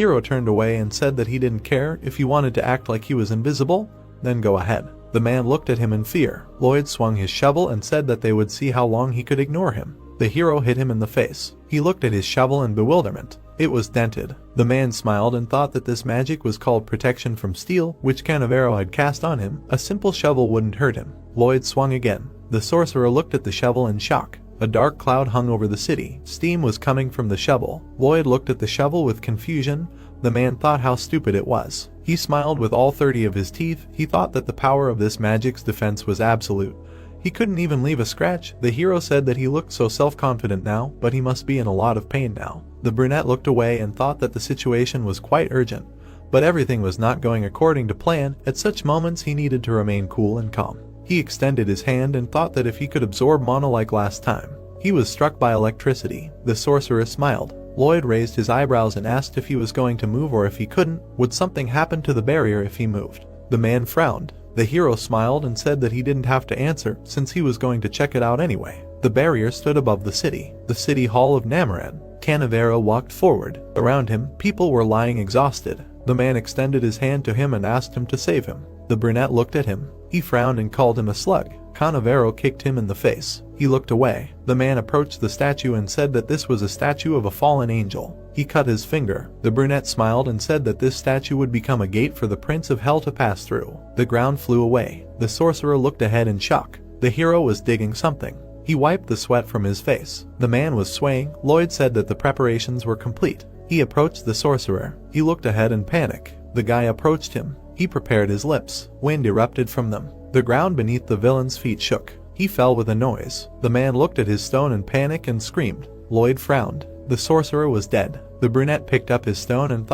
hero turned away and said that he didn't care if he wanted to act like he was invisible, then go ahead. The man looked at him in fear. Lloyd swung his shovel and said that they would see how long he could ignore him. The hero hit him in the face. He looked at his shovel in bewilderment. It was dented. The man smiled and thought that this magic was called protection from steel, which Canavero had cast on him. A simple shovel wouldn't hurt him. Lloyd swung again. The sorcerer looked at the shovel in shock. A dark cloud hung over the city. Steam was coming from the shovel. Lloyd looked at the shovel with confusion. The man thought how stupid it was. He smiled with all 30 of his teeth. He thought that the power of this magic's defense was absolute. He couldn't even leave a scratch. The hero said that he looked so self-confident now, but he must be in a lot of pain now. The brunette looked away and thought that the situation was quite urgent. But everything was not going according to plan. At such moments he needed to remain cool and calm. He extended his hand and thought that if he could absorb mana like last time. He was struck by electricity. The sorcerer smiled. Lloyd raised his eyebrows and asked if he was going to move or if he couldn't. Would something happen to the barrier if he moved? The man frowned. The hero smiled and said that he didn't have to answer since he was going to check it out anyway. The barrier stood above the city hall of Namaran. Canavero walked forward. Around him, people were lying exhausted. The man extended his hand to him and asked him to save him. The brunette looked at him. He frowned and called him a slug. Canavero kicked him in the face. He looked away. The man approached the statue and said that this was a statue of a fallen angel. He cut his finger. The brunette smiled and said that this statue would become a gate for the Prince of Hell to pass through. The ground flew away. The sorcerer looked ahead in shock. The hero was digging something. He wiped the sweat from his face. The man was swaying. Lloyd said that the preparations were complete. He approached the sorcerer. He looked ahead in panic. The guy approached him. He prepared his lips. Wind erupted from them. The ground beneath the villain's feet shook. He fell with a noise. The man looked at his stone in panic and screamed. Lloyd frowned. The sorcerer was dead. The brunette picked up his stone and thought